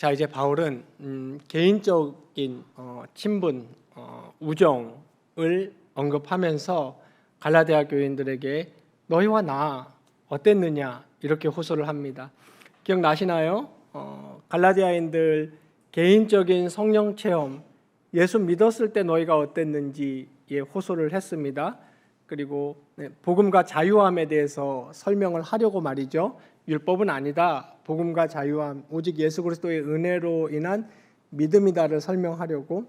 자, 이제 바울은 개인적인 친분, 우정을 언급하면서 갈라디아 교인들에게 너희와 나 어땠느냐 이렇게 호소를 합니다. 기억나시나요? 갈라디아인들 개인적인 성령 체험, 예수 믿었을 때 너희가 어땠는지에 호소를 했습니다. 그리고 복음과 자유함에 대해서 설명을 하려고 말이죠. 율법은 아니다. 복음과 자유함, 오직 예수 그리스도의 은혜로 인한 믿음이다를 설명하려고.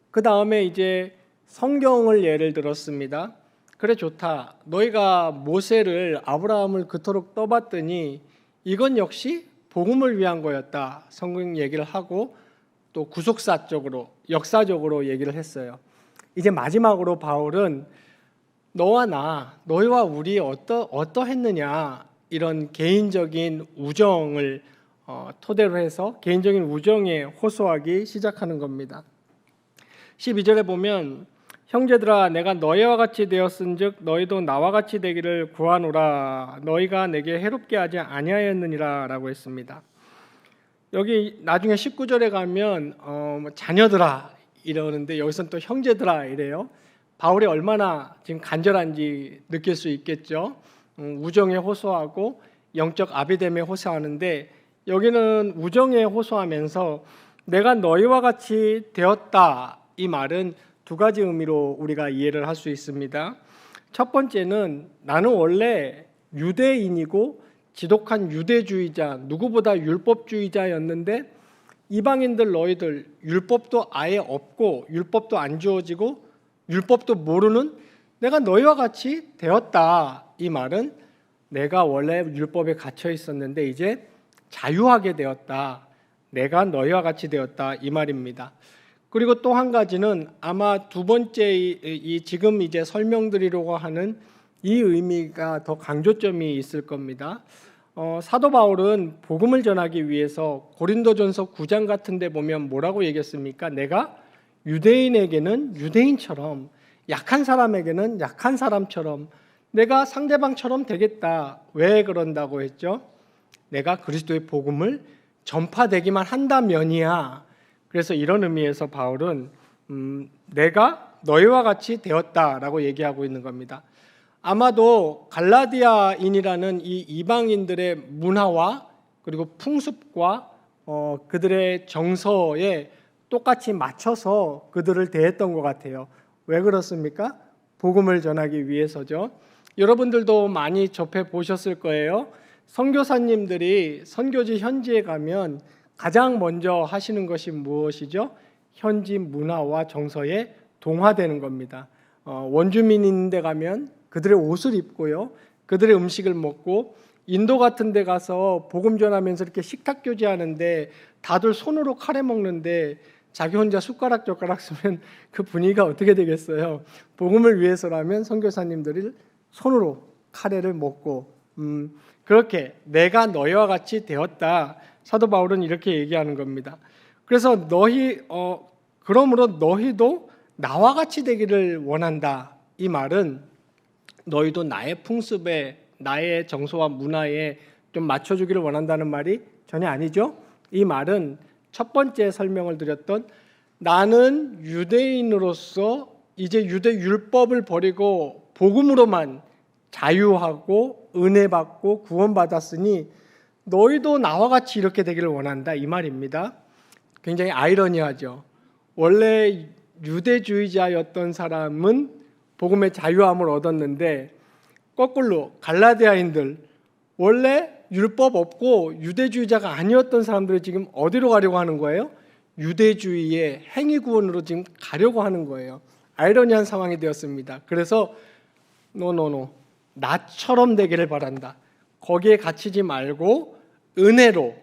그 다음에 이제 성경을 예를 들었습니다. 그래 좋다. 너희가 모세를 아브라함을 그토록 떠봤더니 이건 역시 복음을 위한 거였다. 성경 얘기를 하고 또 구속사적으로 역사적으로 얘기를 했어요. 이제 마지막으로 바울은 너와 나, 너희와 우리 어떠했느냐 이런 개인적인 우정을 토대로 해서 개인적인 우정에 호소하기 시작하는 겁니다. 12절에 보면 형제들아 내가 너희와 같이 되었은즉 너희도 나와 같이 되기를 구하노라 너희가 내게 해롭게 하지 아니하였느니라 라고 했습니다. 여기 나중에 19절에 가면 자녀들아 이러는데 여기서는 또 형제들아 이래요. 바울이 얼마나 지금 간절한지 느낄 수 있겠죠. 우정에 호소하고 영적 아비됨에 호소하는데 여기는 우정에 호소하면서 내가 너희와 같이 되었다 이 말은 두 가지 의미로 우리가 이해를 할 수 있습니다. 첫 번째는 나는 원래 유대인이고 지독한 유대주의자, 누구보다 율법주의자였는데 이방인들 너희들 율법도 아예 없고 율법도 안 주어지고 율법도 모르는 내가 너희와 같이 되었다. 이 말은 내가 원래 율법에 갇혀 있었는데 이제 자유하게 되었다. 내가 너희와 같이 되었다. 이 말입니다. 그리고 또 한 가지는 아마 두 번째 이 지금 이제 설명드리려고 하는 이 의미가 더 강조점이 있을 겁니다. 사도 바울은 복음을 전하기 위해서 고린도전서 9장 같은 데 보면 뭐라고 얘기했습니까? 내가 유대인에게는 유대인처럼 약한 사람에게는 약한 사람처럼 내가 상대방처럼 되겠다. 왜 그런다고 했죠? 내가 그리스도의 복음을 전파되기만 한다면이야. 그래서 이런 의미에서 바울은 내가 너희와 같이 되었다라고 얘기하고 있는 겁니다. 아마도 갈라디아인이라는 이 이방인들의 문화와 그리고 풍습과 그들의 정서에 똑같이 맞춰서 그들을 대했던 것 같아요. 왜 그렇습니까? 복음을 전하기 위해서죠. 여러분들도 많이 접해 보셨을 거예요. 선교사님들이 선교지 현지에 가면 가장 먼저 하시는 것이 무엇이죠? 현지 문화와 정서에 동화되는 겁니다. 원주민 있는 데 가면 그들의 옷을 입고요. 그들의 음식을 먹고 인도 같은 데 가서 복음 전하면서 이렇게 식탁 교제하는데 다들 손으로 카레 먹는데 자기 혼자 숟가락 젓가락 쓰면 그 분위기가 어떻게 되겠어요? 복음을 위해서라면 선교사님들이 손으로 카레를 먹고 그렇게 내가 너희와 같이 되었다. 사도 바울은 이렇게 얘기하는 겁니다. 그래서 그러므로 너희도 나와 같이 되기를 원한다. 이 말은 너희도 나의 풍습에 나의 정서와 문화에 좀 맞춰주기를 원한다는 말이 전혀 아니죠. 이 말은 첫 번째 설명을 드렸던 나는 유대인으로서 이제 유대 율법을 버리고 복음으로만 자유하고 은혜 받고 구원받았으니 너희도 나와 같이 이렇게 되기를 원한다 이 말입니다. 굉장히 아이러니하죠. 원래 유대주의자였던 사람은 복음의 자유함을 얻었는데 거꾸로 갈라디아인들 원래 율법 없고 유대주의자가 아니었던 사람들이 지금 어디로 가려고 하는 거예요? 유대주의의 행위구원으로 지금 가려고 하는 거예요. 아이러니한 상황이 되었습니다. 그래서 나처럼 되기를 바란다. 거기에 갇히지 말고 은혜로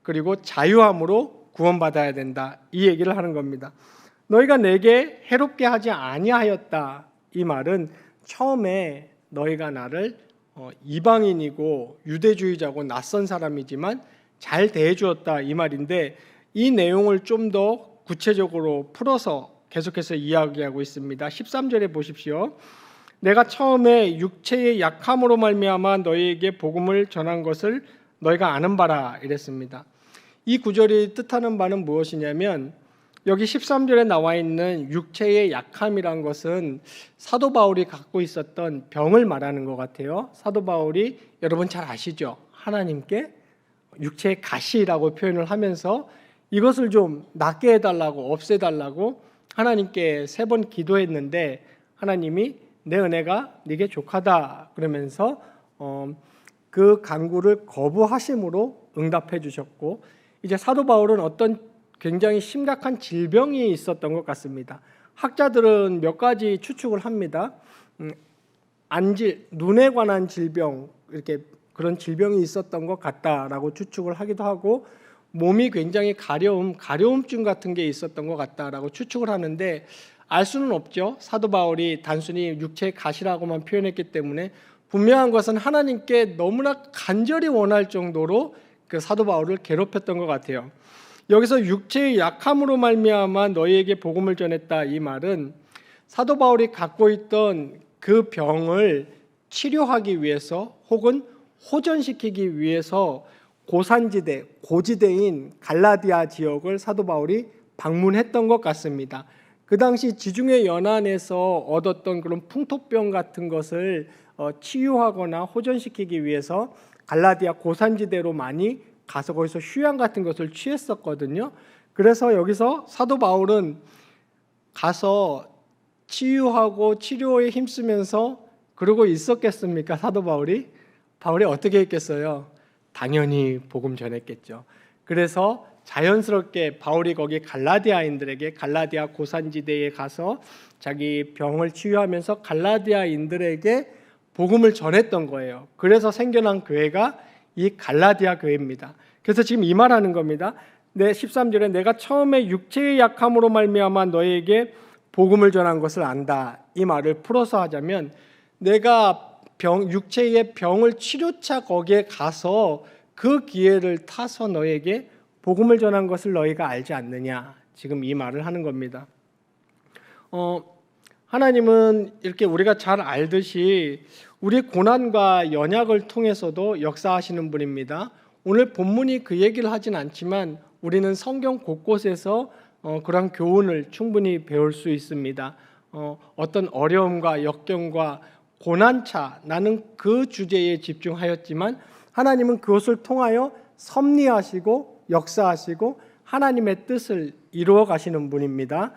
그리고 자유함으로 구원받아야 된다. 이 얘기를 하는 겁니다. 너희가 내게 해롭게 하지 아니하였다. 이 말은 처음에 너희가 나를 이방인이고 유대주의자고 낯선 사람이지만 잘 대해주었다 이 말인데 이 내용을 좀 더 구체적으로 풀어서 계속해서 이야기하고 있습니다. 13절에 보십시오. 내가 처음에 육체의 약함으로 말미암아 너희에게 복음을 전한 것을 너희가 아는 바라 이랬습니다. 이 구절이 뜻하는 바는 무엇이냐면 여기 13절에 나와 있는 육체의 약함이란 것은 사도 바울이 갖고 있었던 병을 말하는 것 같아요. 사도 바울이 여러분 잘 아시죠? 하나님께 육체의 가시라고 표현을 하면서 이것을 좀 낫게 해달라고 없애달라고 하나님께 3번 기도했는데 하나님이 내 은혜가 네게 족하다 그러면서 그 간구를 거부하심으로 응답해 주셨고 이제 사도 바울은 어떤 굉장히 심각한 질병이 있었던 것 같습니다. 학자들은 몇 가지 추측을 합니다. 안질, 눈에 관한 질병, 이렇게 그런 질병이 있었던 것 같다라고 추측을 하기도 하고 몸이 굉장히 가려움증 같은 게 있었던 것 같다라고 추측을 하는데 알 수는 없죠. 사도 바울이 단순히 육체의 가시라고만 표현했기 때문에 분명한 것은 하나님께 너무나 간절히 원할 정도로 그 사도 바울을 괴롭혔던 것 같아요. 여기서 육체의 약함으로 말미암아 너희에게 복음을 전했다 이 말은 사도 바울이 갖고 있던 그 병을 치료하기 위해서 혹은 호전시키기 위해서 고산지대, 고지대인 갈라디아 지역을 사도 바울이 방문했던 것 같습니다. 그 당시 지중해 연안에서 얻었던 그런 풍토병 같은 것을 치유하거나 호전시키기 위해서 갈라디아 고산지대로 많이 가서 거기서 휴양 같은 것을 취했었거든요. 그래서 여기서 사도 바울은 가서 치유하고 치료에 힘쓰면서 그러고 있었겠습니까? 사도 바울이 어떻게 했겠어요? 당연히 복음 전했겠죠. 그래서 자연스럽게 바울이 거기 갈라디아인들에게 갈라디아 고산지대에 가서 자기 병을 치유하면서 갈라디아인들에게 복음을 전했던 거예요. 그래서 생겨난 교회가 이 갈라디아 교회입니다. 그래서 지금 이 말하는 겁니다. 13절에 내가 처음에 육체의 약함으로 말미암아 너에게 복음을 전한 것을 안다. 이 말을 풀어서 하자면 내가 육체의 병을 치료차 거기에 가서 그 기회를 타서 너에게 복음을 전한 것을 너희가 알지 않느냐. 지금 이 말을 하는 겁니다. 하나님은 이렇게 우리가 잘 알듯이 우리 고난과 연약을 통해서도 역사하시는 분입니다. 오늘 본문이 그 얘기를 하진 않지만 우리는 성경 곳곳에서 그런 교훈을 충분히 배울 수 있습니다. 어떤 어려움과 역경과 고난차 나는 그 주제에 집중하였지만 하나님은 그것을 통하여 섭리하시고 역사하시고 하나님의 뜻을 이루어 가시는 분입니다.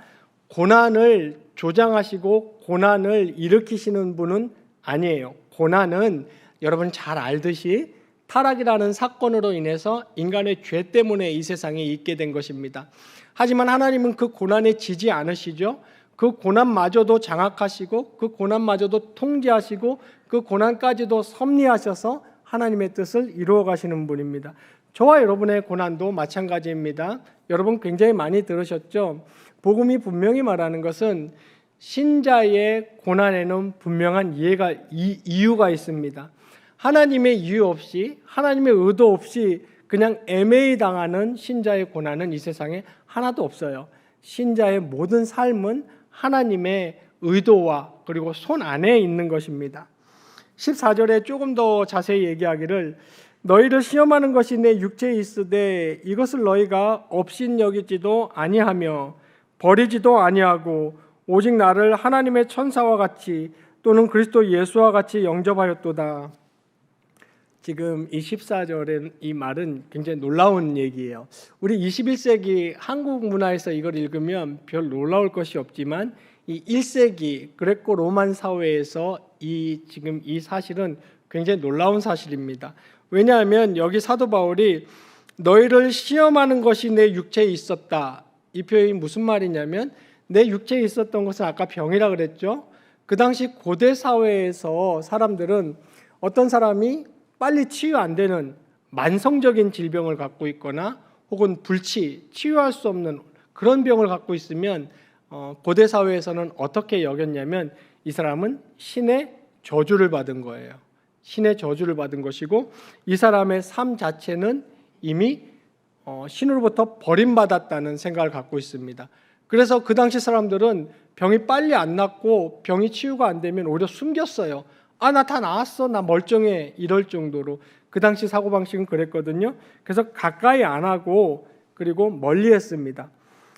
고난을 조장하시고 고난을 일으키시는 분은 아니에요. 고난은 여러분 잘 알듯이 타락이라는 사건으로 인해서 인간의 죄 때문에 이 세상에 있게 된 것입니다. 하지만 하나님은 그 고난에 지지 않으시죠. 그 고난마저도 장악하시고 그 고난마저도 통제하시고 그 고난까지도 섭리하셔서 하나님의 뜻을 이루어 가시는 분입니다. 저와 여러분의 고난도 마찬가지입니다. 여러분 굉장히 많이 들으셨죠? 복음이 분명히 말하는 것은 신자의 고난에는 분명한 이유가 있습니다. 하나님의 이유 없이 하나님의 의도 없이 그냥 애매히 당하는 신자의 고난은 이 세상에 하나도 없어요. 신자의 모든 삶은 하나님의 의도와 그리고 손 안에 있는 것입니다. 14절에 조금 더 자세히 얘기하기를 너희를 시험하는 것이 내 육체에 있으되 이것을 너희가 업신여기지도 아니하며 버리지도 아니하고 오직 나를 하나님의 천사와 같이 또는 그리스도 예수와 같이 영접하였도다. 지금 이 14절의 이 말은 굉장히 놀라운 얘기예요. 우리 21세기 한국 문화에서 이걸 읽으면 별 놀라울 것이 없지만 이 1세기 그레코 로만 사회에서 지금 이 사실은 굉장히 놀라운 사실입니다. 왜냐하면 여기 사도 바울이 너희를 시험하는 것이 내 육체에 있었다. 이 표현이 무슨 말이냐면 내 육체에 있었던 것은 아까 병이라 그랬죠. 그 당시 고대 사회에서 사람들은 어떤 사람이 빨리 치유 안 되는 만성적인 질병을 갖고 있거나 혹은 치유할 수 없는 그런 병을 갖고 있으면 고대 사회에서는 어떻게 여겼냐면 이 사람은 신의 저주를 받은 거예요. 신의 저주를 받은 것이고 이 사람의 삶 자체는 이미 신으로부터 버림받았다는 생각을 갖고 있습니다. 그래서 그 당시 사람들은 병이 빨리 안 낫고 병이 치유가 안 되면 오히려 숨겼어요. 나 다 나았어, 나 멀쩡해 이럴 정도로. 그 당시 사고방식은 그랬거든요. 그래서 가까이 안 하고 그리고 멀리 했습니다.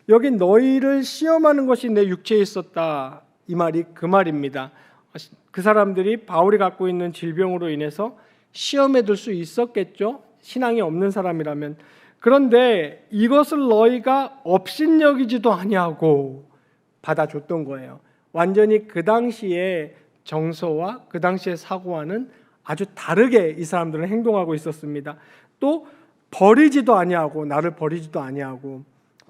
여기 너희를 시험하는 것이 내 육체에 있었다, 이 말이 그 말입니다. 그 사람들이 바울이 갖고 있는 질병으로 인해서 시험에 들 수 있었겠죠, 신앙이 없는 사람이라면. 그런데 이것을 너희가 업신여기지도 아니하고 받아줬던 거예요. 완전히 그 당시의 정서와 그 당시의 사고와는 아주 다르게 이 사람들은 행동하고 있었습니다. 또 버리지도 아니하고, 나를 버리지도 아니하고,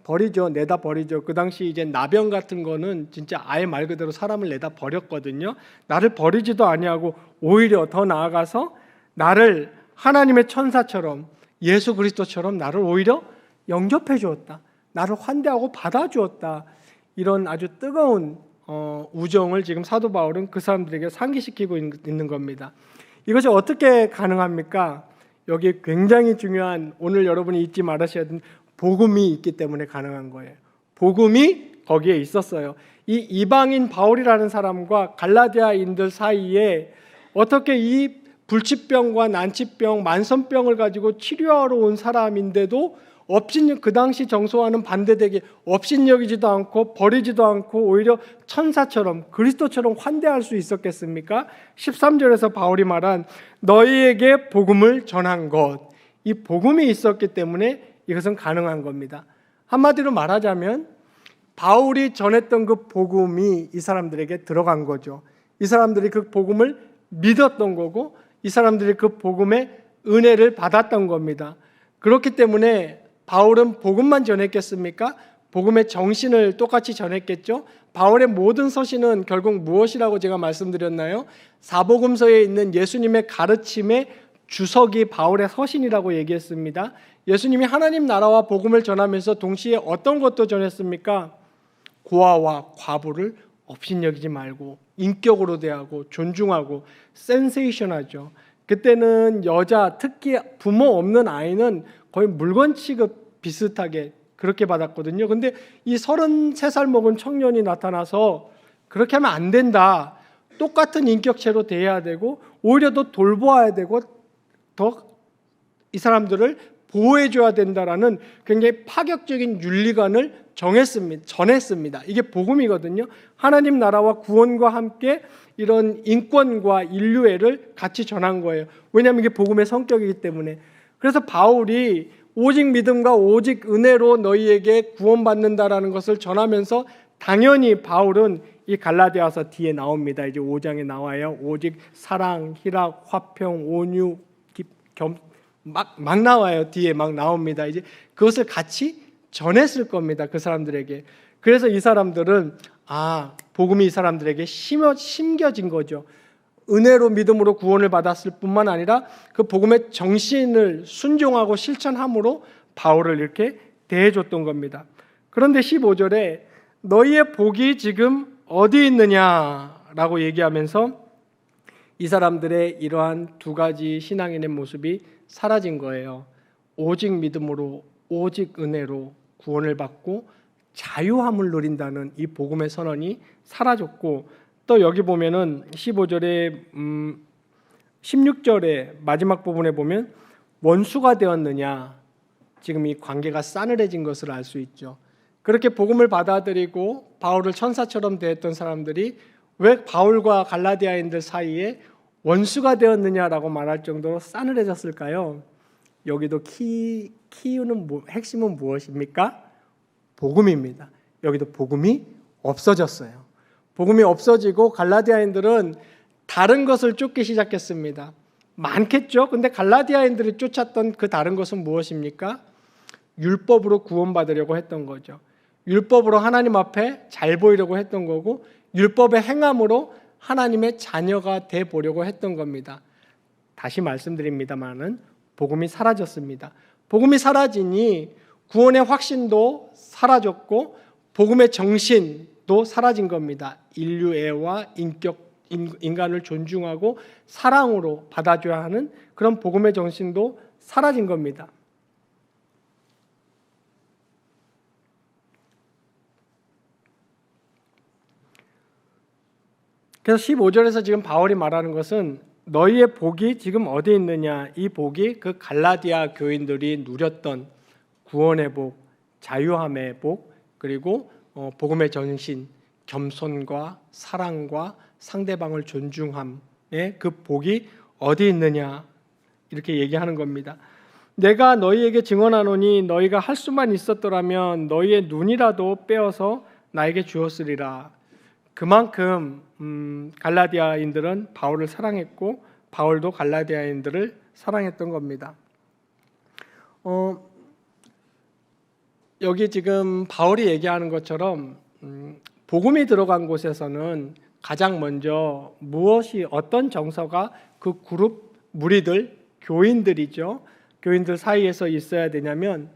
버리죠, 내다 버리죠. 그 당시 이제 나병 같은 거는 진짜 아예 말 그대로 사람을 내다 버렸거든요. 나를 버리지도 아니하고 오히려 더 나아가서 나를 하나님의 천사처럼, 예수 그리스도처럼 나를 오히려 영접해 주었다, 나를 환대하고 받아 주었다. 이런 아주 뜨거운 우정을 지금 사도 바울은 그 사람들에게 상기시키고 있는 겁니다. 이것이 어떻게 가능합니까? 여기 굉장히 중요한, 오늘 여러분이 잊지 말으셔야 되는 복음이 있기 때문에 가능한 거예요. 복음이 거기에 있었어요. 이 이방인 바울이라는 사람과 갈라디아인들 사이에 어떻게 이 불치병과 난치병, 만선병을 가지고 치료하러 온 사람인데도 그 당시 정서와는 반대되게 업신여기지도 않고 버리지도 않고 오히려 천사처럼, 그리스도처럼 환대할 수 있었겠습니까? 13절에서 바울이 말한 너희에게 복음을 전한 것, 이 복음이 있었기 때문에 이것은 가능한 겁니다. 한마디로 말하자면 바울이 전했던 그 복음이 이 사람들에게 들어간 거죠. 이 사람들이 그 복음을 믿었던 거고, 이 사람들이 그 복음의 은혜를 받았던 겁니다. 그렇기 때문에 바울은 복음만 전했겠습니까? 복음의 정신을 똑같이 전했겠죠. 바울의 모든 서신은 결국 무엇이라고 제가 말씀드렸나요? 사복음서에 있는 예수님의 가르침의 주석이 바울의 서신이라고 얘기했습니다. 예수님이 하나님 나라와 복음을 전하면서 동시에 어떤 것도 전했습니까? 고아와 과부를 업신여기지 말고 인격으로 대하고 존중하고, 센세이션하죠. 그때는 여자, 특히 부모 없는 아이는 거의 물건 취급 비슷하게 그렇게 받았거든요. 근데 이 33살 먹은 청년이 나타나서 그렇게 하면 안 된다, 똑같은 인격체로 대해야 되고 오히려 더 돌보아야 되고 더 이 사람들을 보호해줘야 된다라는 굉장히 파격적인 윤리관을 전했습니다. 이게 복음이거든요. 하나님 나라와 구원과 함께 이런 인권과 인류애를 같이 전한 거예요. 왜냐하면 이게 복음의 성격이기 때문에. 그래서 바울이 오직 믿음과 오직 은혜로 너희에게 구원받는다라는 것을 전하면서, 당연히 바울은 이 갈라디아서 뒤에 나옵니다. 이제 5장에 나와요. 오직 사랑, 희락, 화평, 온유, 막 나와요. 뒤에 막 나옵니다. 이제 그것을 같이 전했을 겁니다, 그 사람들에게. 그래서 이 사람들은 복음이 이 사람들에게 심겨진 거죠. 은혜로 믿음으로 구원을 받았을 뿐만 아니라 그 복음의 정신을 순종하고 실천함으로 바울을 이렇게 대해줬던 겁니다. 그런데 15절에 너희의 복이 지금 어디 있느냐라고 얘기하면서 이 사람들의 이러한 두 가지 신앙인의 모습이 사라진 거예요. 오직 믿음으로, 오직 은혜로 구원을 받고 자유함을 누린다는 이 복음의 선언이 사라졌고, 또 여기 보면은 15절에 16절의 마지막 부분에 보면 원수가 되었느냐, 지금 이 관계가 싸늘해진 것을 알 수 있죠. 그렇게 복음을 받아들이고 바울을 천사처럼 대했던 사람들이 왜 바울과 갈라디아인들 사이에 원수가 되었느냐라고 말할 정도로 싸늘해졌을까요? 여기도 키우는 핵심은 무엇입니까? 복음입니다. 여기도 복음이 없어졌어요. 복음이 없어지고 갈라디아인들은 다른 것을 쫓기 시작했습니다. 많겠죠? 근데 갈라디아인들이 쫓았던 그 다른 것은 무엇입니까? 율법으로 구원받으려고 했던 거죠. 율법으로 하나님 앞에 잘 보이려고 했던 거고, 율법의 행함으로 하나님의 자녀가 돼 보려고 했던 겁니다. 다시 말씀드립니다만은 복음이 사라졌습니다. 복음이 사라지니 구원의 확신도 사라졌고 복음의 정신도 사라진 겁니다. 인류애와 인간을 존중하고 사랑으로 받아줘야 하는 그런 복음의 정신도 사라진 겁니다. 그래서 15절에서 지금 바울이 말하는 것은 너희의 복이 지금 어디에 있느냐? 이 복이 그 갈라디아 교인들이 누렸던 구원의 복, 자유함의 복, 그리고 복음의 전신, 겸손과 사랑과 상대방을 존중함의 그 복이 어디 있느냐? 이렇게 얘기하는 겁니다. 내가 너희에게 증언하노니 너희가 할 수만 있었더라면 너희의 눈이라도 빼어서 나에게 주었으리라. 그만큼 갈라디아인들은 바울을 사랑했고 바울도 갈라디아인들을 사랑했던 겁니다. 여기 지금 바울이 얘기하는 것처럼 복음이 들어간 곳에서는 가장 먼저 무엇이 어떤 정서가 그 그룹 무리들, 교인들이죠. 교인들 사이에서 있어야 되냐면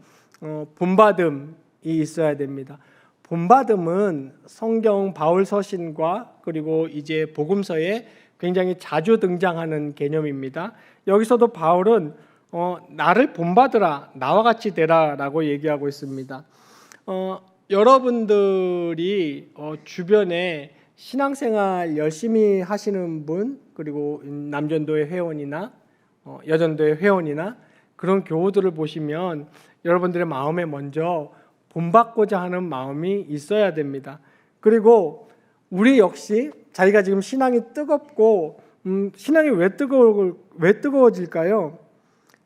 본받음이 있어야 됩니다. 본받음은 성경 바울 서신과 그리고 이제 복음서에 굉장히 자주 등장하는 개념입니다. 여기서도 바울은 나를 본받으라, 나와 같이 되라라고 얘기하고 있습니다. 여러분들이 주변에 신앙생활 열심히 하시는 분, 그리고 남전도의 회원이나 여전도의 회원이나 그런 교우들을 보시면 여러분들의 마음에 먼저 본받고자 하는 마음이 있어야 됩니다. 그리고 우리 역시 자기가 지금 신앙이 뜨겁고 신앙이 왜 뜨거워질까요?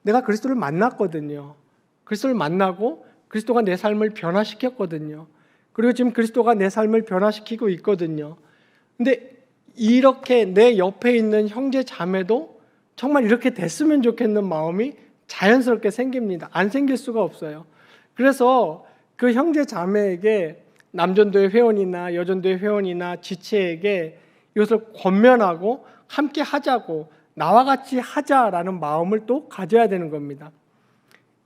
내가 그리스도를 만났거든요. 그리스도를 만나고 그리스도가 내 삶을 변화시켰거든요. 그리고 지금 그리스도가 내 삶을 변화시키고 있거든요. 근데 이렇게 내 옆에 있는 형제 자매도 정말 이렇게 됐으면 좋겠는 마음이 자연스럽게 생깁니다. 안 생길 수가 없어요. 그래서 그 형제 자매에게 남전도의 회원이나 여전도의 회원이나 지체에게 이것을 권면하고 함께 하자고, 나와 같이 하자라는 마음을 또 가져야 되는 겁니다.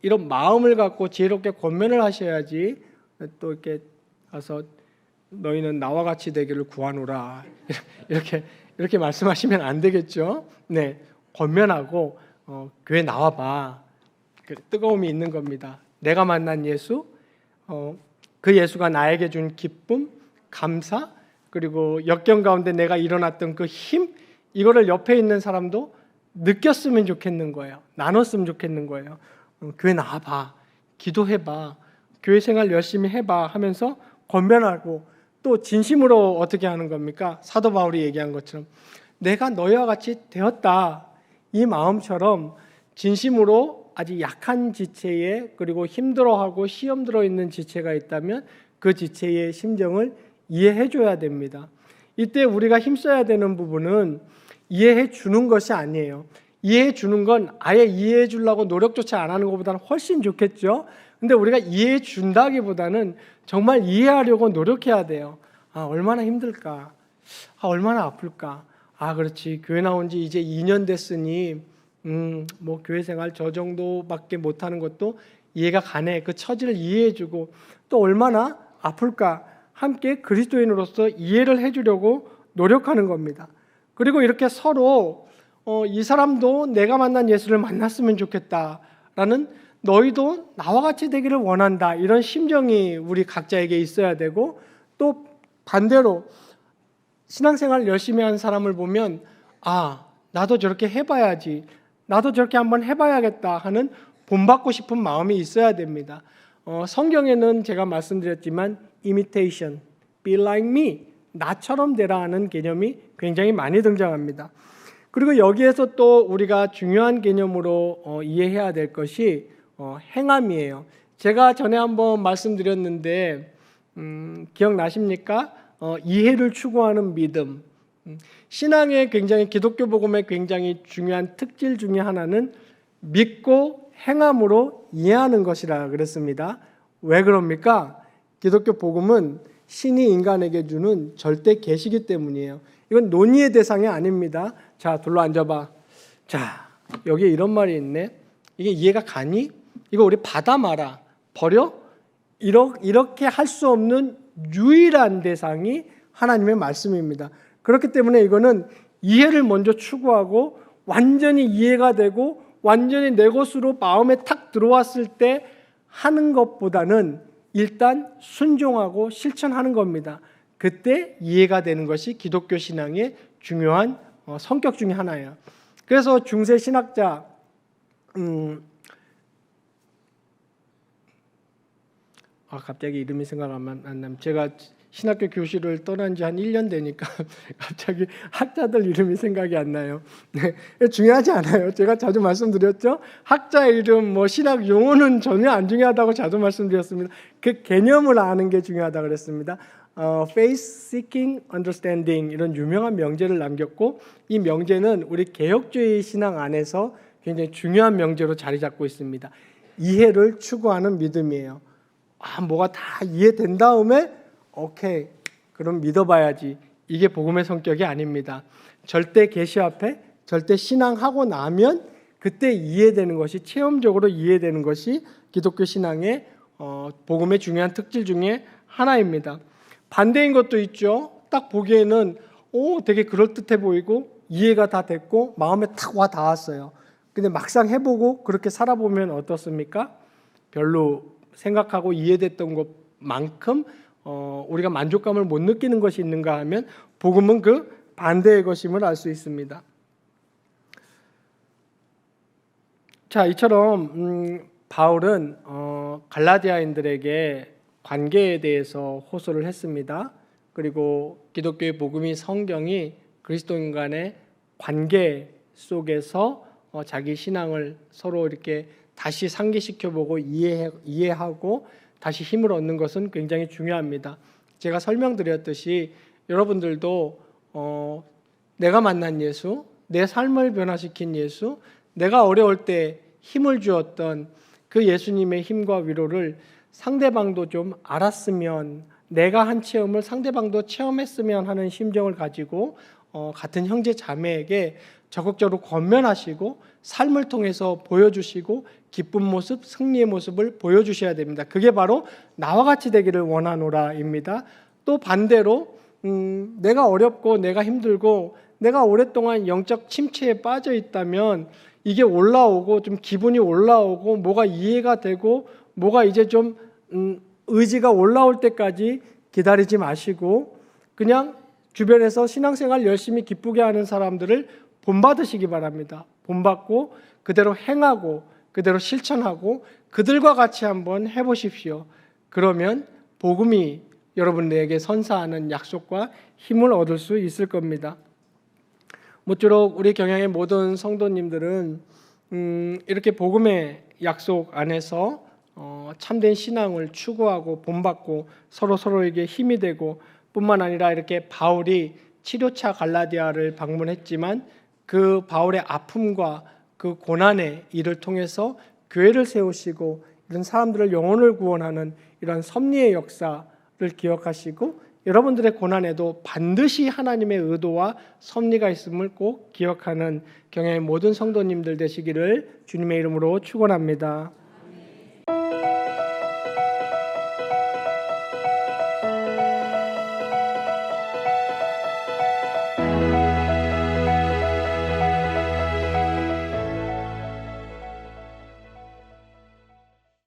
이런 마음을 갖고 지혜롭게 권면을 하셔야지 또 이렇게 가서 너희는 나와 같이 되기를 구하노라 이렇게 말씀하시면 안 되겠죠. 네, 권면하고 교회 나와봐. 그 뜨거움이 있는 겁니다. 내가 만난 예수, 그 예수가 나에게 준 기쁨, 감사, 그리고 역경 가운데 내가 일어났던 그 힘, 이거를 옆에 있는 사람도 느꼈으면 좋겠는 거예요. 나눴으면 좋겠는 거예요. 교회 나와봐, 기도해봐, 교회 생활 열심히 해봐 하면서 권면하고, 또 진심으로 어떻게 하는 겁니까? 사도 바울이 얘기한 것처럼 내가 너희와 같이 되었다, 이 마음처럼 진심으로 아주 약한 지체에, 그리고 힘들어하고 시험 들어있는 지체가 있다면 그 지체의 심정을 이해해 줘야 됩니다. 이때 우리가 힘써야 되는 부분은 이해해 주는 것이 아니에요. 이해해 주는 건 아예 이해해 주려고 노력조차 안 하는 것보다는 훨씬 좋겠죠. 근데 우리가 이해해 준다기보다는 정말 이해하려고 노력해야 돼요. 얼마나 힘들까? 얼마나 아플까? 그렇지. 교회 나온 지 이제 2년 됐으니 뭐 교회 생활 저 정도밖에 못하는 것도 이해가 가네. 그 처지를 이해해주고, 또 얼마나 아플까? 함께 그리스도인으로서 이해를 해주려고 노력하는 겁니다. 그리고 이렇게 서로 이 사람도 내가 만난 예수를 만났으면 좋겠다라는, 너희도 나와 같이 되기를 원한다, 이런 심정이 우리 각자에게 있어야 되고, 또 반대로 신앙생활 열심히 하는 사람을 보면 나도 저렇게 해봐야지, 나도 저렇게 한번 해봐야겠다 하는 본받고 싶은 마음이 있어야 됩니다. 성경에는 제가 말씀드렸지만 imitation, be like me, 나처럼 되라 하는 개념이 굉장히 많이 등장합니다. 그리고 여기에서 또 우리가 중요한 개념으로 이해해야 될 것이 행함이에요. 제가 전에 한번 말씀드렸는데 기억나십니까? 이해를 추구하는 믿음. 신앙의 굉장히, 기독교 복음의 굉장히 중요한 특질 중에 하나는 믿고 행함으로 이해하는 것이라 그랬습니다. 왜 그럽니까? 기독교 복음은 신이 인간에게 주는 절대 계시이기 때문이에요. 이건 논의의 대상이 아닙니다. 자, 둘러 앉아봐. 자, 여기에 이런 말이 있네. 이게 이해가 가니? 이거 우리 받아 마라. 버려? 이렇게 할 수 없는 유일한 대상이 하나님의 말씀입니다. 그렇기 때문에 이거는 이해를 먼저 추구하고 완전히 이해가 되고 완전히 내 것으로 마음에 탁 들어왔을 때 하는 것보다는 일단 순종하고 실천하는 겁니다. 그때 이해가 되는 것이 기독교 신앙의 중요한 성격 중에 하나예요. 그래서 중세 신학자 갑자기 이름이 생각 안 나면 제가 신학교 교실을 떠난 지 한 1년 되니까 갑자기 학자들 이름이 생각이 안 나요. 네, 중요하지 않아요. 제가 자주 말씀드렸죠. 학자 이름, 신학 용어는 전혀 안 중요하다고 자주 말씀드렸습니다. 그 개념을 아는 게 중요하다고 그랬습니다. Faith Seeking Understanding 이런 유명한 명제를 남겼고, 이 명제는 우리 개혁주의 신앙 안에서 굉장히 중요한 명제로 자리 잡고 있습니다. 이해를 추구하는 믿음이에요. 뭐가 다 이해된 다음에 오케이, 그럼 믿어봐야지. 이게 복음의 성격이 아닙니다. 절대 계시 앞에 절대 신앙하고 나면 그때 이해되는 것이, 체험적으로 이해되는 것이 기독교 신앙의 복음의 중요한 특질 중에 하나입니다. 반대인 것도 있죠. 딱 보기에는 되게 그럴듯해 보이고 이해가 다 됐고 마음에 탁 와 닿았어요. 근데 막상 해보고 그렇게 살아보면 어떻습니까? 별로 생각하고 이해됐던 것만큼 우리가 만족감을 못 느끼는 것이 있는가 하면 복음은 그 반대의 것임을 알 수 있습니다. 자, 이처럼 바울은 갈라디아인들에게 관계에 대해서 호소를 했습니다. 그리고 기독교의 복음이, 성경이 그리스도인 간의 관계 속에서 자기 신앙을 서로 이렇게 다시 상기시켜보고 이해하고 다시 힘을 얻는 것은 굉장히 중요합니다. 제가 설명드렸듯이 여러분들도 내가 만난 예수, 내 삶을 변화시킨 예수, 내가 어려울 때 힘을 주었던 그 예수님의 힘과 위로를 상대방도 좀 알았으면, 내가 한 체험을 상대방도 체험했으면 하는 심정을 가지고 같은 형제 자매에게 적극적으로 권면하시고 삶을 통해서 보여주시고 기쁜 모습, 승리의 모습을 보여주셔야 됩니다. 그게 바로 나와 같이 되기를 원하노라입니다. 또 반대로 내가 어렵고 내가 힘들고 내가 오랫동안 영적 침체에 빠져 있다면 이게 올라오고 좀 기분이 올라오고 뭐가 이해가 되고 뭐가 이제 좀 의지가 올라올 때까지 기다리지 마시고 그냥 주변에서 신앙생활 열심히 기쁘게 하는 사람들을 본받으시기 바랍니다. 본받고 그대로 행하고 그대로 실천하고 그들과 같이 한번 해보십시오. 그러면 복음이 여러분에게 선사하는 약속과 힘을 얻을 수 있을 겁니다. 모쪼록 우리 경향의 모든 성도님들은 이렇게 복음의 약속 안에서 참된 신앙을 추구하고 본받고 서로에게 힘이 되고, 뿐만 아니라 이렇게 바울이 치료차 갈라디아를 방문했지만 그 바울의 아픔과 그 고난의 일을 통해서 교회를 세우시고 이런 사람들을 영혼을 구원하는 이런 섭리의 역사를 기억하시고, 여러분들의 고난에도 반드시 하나님의 의도와 섭리가 있음을 꼭 기억하는 경향의 모든 성도님들 되시기를 주님의 이름으로 축원합니다.